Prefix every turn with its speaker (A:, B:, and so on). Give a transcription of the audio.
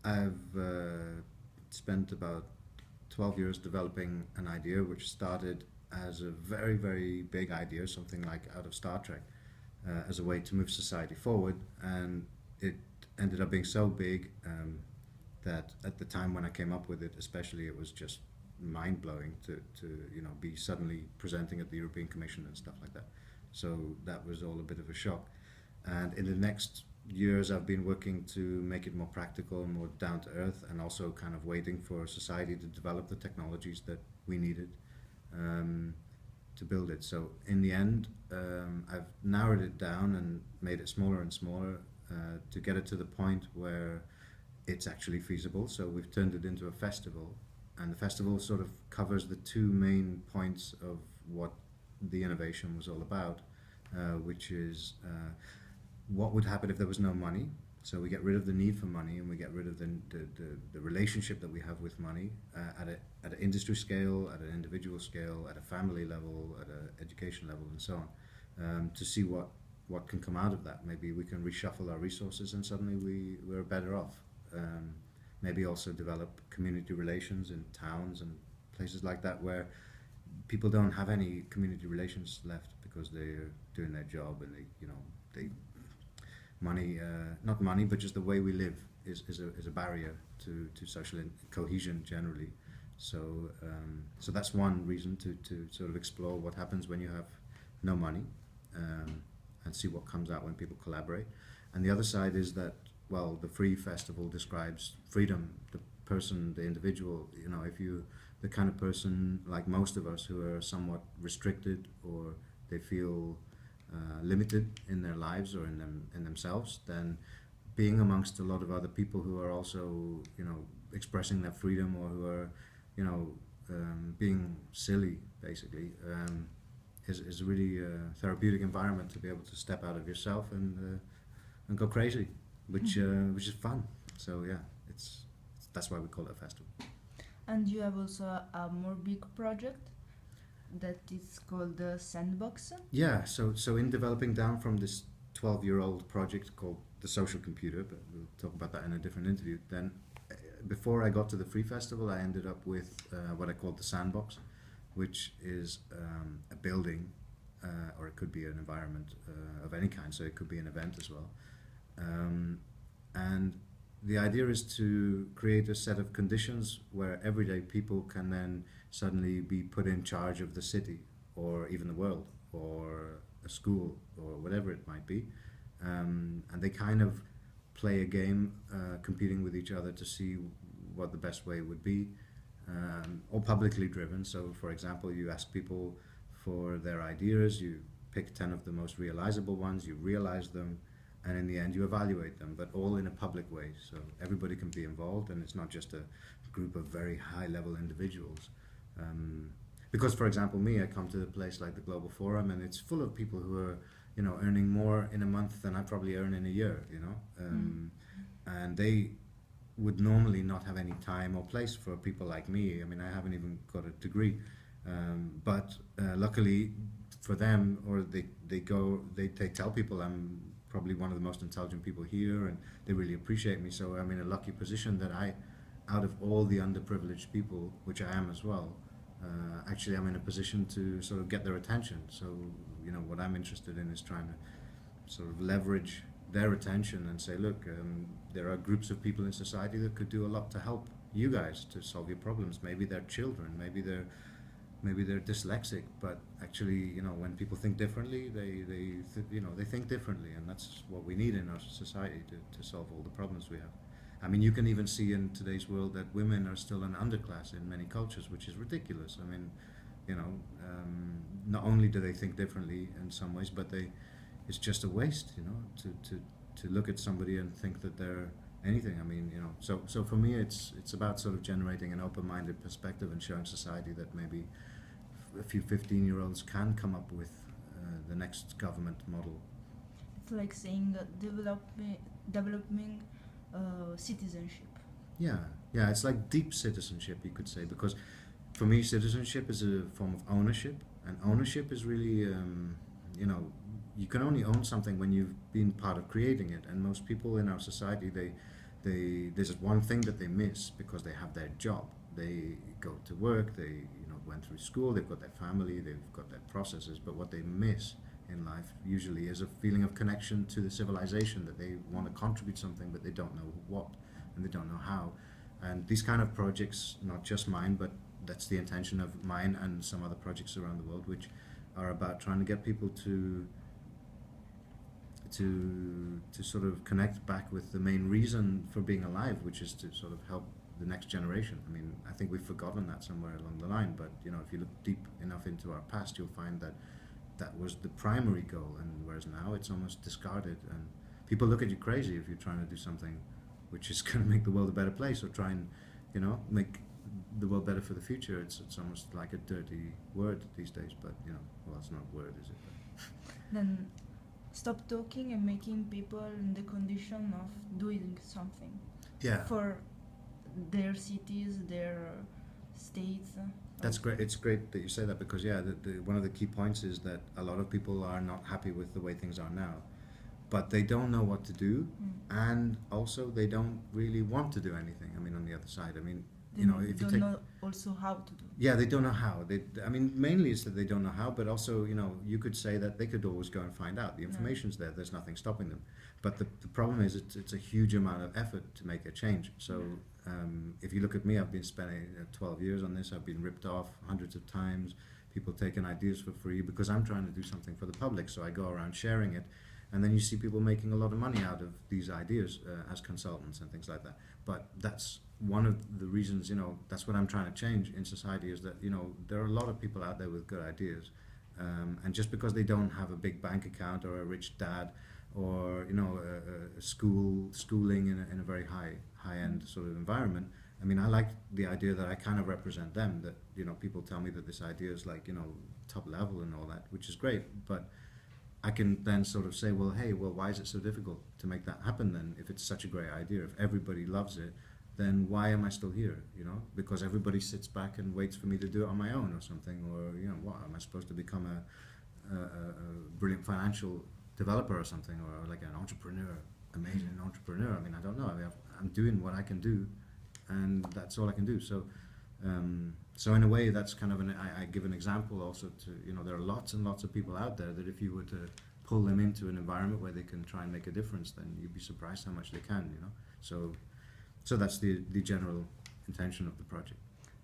A: I've spent about 12 years developing an idea which started as a very, very big idea, something like out of Star Trek, as a way to move society forward. And it ended up being so big that at the time when I came up with it, especially, it was just mind blowing to be suddenly presenting at the European Commission and stuff like that. So that was all a bit of a shock. And in the next years, I've been working to make it more practical and more down to earth, and also kind of waiting for society to develop the technologies that we needed um, to build it. So in the end, I've narrowed it down and made it smaller and smaller to get it to the point where it's actually feasible. So we've turned it into a festival, and the festival sort of covers the two main points of what the innovation was all about, which is what would happen if there was no money. So we get rid of the need for money, and we get rid of the relationship that we have with money at an industry scale, at an individual scale, at a family level, at an education level, and so on, to see what can come out of that. Maybe we can reshuffle our resources and suddenly we're better off. Um, Maybe also develop community relations in towns and places like that where people don't have any community relations left because they're doing their job, and they money, not money, but just the way we live is a barrier to social cohesion generally. So that's one reason to sort of explore what happens when you have no money, um, and see what comes out when people collaborate. And the other side is that, well, the Free Festival describes freedom, the person, the individual. If you, the kind of person like most of us who are somewhat restricted, or they feel limited in their lives or in themselves, then being amongst a lot of other people who are also expressing their freedom, or who are you know being silly basically, is a really therapeutic environment to be able to step out of yourself and go crazy, which is fun. So yeah, that's why we call it a festival.
B: And you have also a more big project that is called the Sandbox.
A: Yeah, so in developing down from this 12-year-old project called the Social Computer, but we'll talk about that in a different interview. Then, before I got to the Free Festival, I ended up with what I called the Sandbox, which is a building, or it could be an environment of any kind. So it could be an event as well, and the idea is to create a set of conditions where everyday people can then suddenly be put in charge of the city, or even the world, or a school, or whatever it might be. And they kind of play a game, competing with each other to see what the best way would be, or publicly driven. So, for example, you ask people for their ideas, you pick 10 of the most realizable ones, you realize them, and in the end you evaluate them, but all in a public way, so everybody can be involved, and it's not just a group of very high level individuals. Because, for example, me, I come to a place like the Global Forum, and it's full of people who are earning more in a month than I probably earn in a year, and they would normally not have any time or place for people like me. I mean, I haven't even got a degree, but luckily for them, or they tell people I'm probably one of the most intelligent people here, and they really appreciate me. So I'm in a lucky position that out of all the underprivileged people, which I am as well, actually I'm in a position to sort of get their attention. So what I'm interested in is trying to sort of leverage their attention and say, look, there are groups of people in society that could do a lot to help you guys to solve your problems. Maybe they're children, maybe they're dyslexic, but actually, when people think differently, they think differently, and that's what we need in our society to solve all the problems we have. I mean, you can even see in today's world that women are still an underclass in many cultures, which is ridiculous. I mean, not only do they think differently in some ways, but it's just a waste, to look at somebody and think that they're anything. I mean, so for me, it's about sort of generating an open-minded perspective and showing society that maybe a few 15-year-olds can come up with the next government model.
B: It's like saying developing citizenship.
A: Yeah, yeah, it's like deep citizenship, you could say, because for me, citizenship is a form of ownership, and ownership is really, you can only own something when you've been part of creating it. And most people in our society, there's one thing that they miss because they have their job. They go to work, they went through school, they've got their family, they've got their processes, but what they miss in life usually is a feeling of connection to the civilization, that they want to contribute something but they don't know what and they don't know how. And these kind of projects, not just mine, but that's the intention of mine and some other projects around the world, which are about trying to get people to sort of connect back with the main reason for being alive, which is to sort of help the next generation. I mean, I think we've forgotten that somewhere along the line, but if you look deep enough into our past, you'll find that that was the primary goal, and whereas now it's almost discarded, and people look at you crazy if you're trying to do something which is going to make the world a better place, or try and make the world better for the future. It's almost like a dirty word these days, but well, it's not a word, is it?
B: Then stop talking and making people in the condition of doing something
A: Yeah.
B: for their cities, their states.
A: That's great. It's great that you say that, because one of the key points is that a lot of people are not happy with the way things are now, but they don't know what to do, and also they don't really want to do anything. I mean, on the other side, I mean,
B: They
A: if you
B: don't
A: take,
B: know also how to do.
A: yeah, they don't know how. I mean, mainly it's that they don't know how, but also, you could say that they could always go and find out. The information's there. There's nothing stopping them. But the problem is it's a huge amount of effort to make a change. So if you look at me, I've been spending 12 years on this. I've been ripped off hundreds of times. People taking ideas for free because I'm trying to do something for the public. So I go around sharing it. And then you see people making a lot of money out of these ideas as consultants and things like that. But that's one of the reasons, that's what I'm trying to change in society, is that, there are a lot of people out there with good ideas. And just because they don't have a big bank account or a rich dad or, a schooling in a very high-end sort of environment, I mean, I like the idea that I kind of represent them, that, people tell me that this idea is like, top level and all that, which is great. But I can then sort of say, well, hey, why is it so difficult to make that happen then? If it's such a great idea, if everybody loves it, then why am I still here? Because everybody sits back and waits for me to do it on my own or something, or what, am I supposed to become a brilliant financial developer or something, or like an entrepreneur, amazing entrepreneur? I mean, I don't know. I mean, I'm doing what I can do, and that's all I can do. So. So in a way, that's kind of I give an example also to, there are lots and lots of people out there that if you were to pull them into an environment where they can try and make a difference, then you'd be surprised how much they can, So that's the general intention of the project.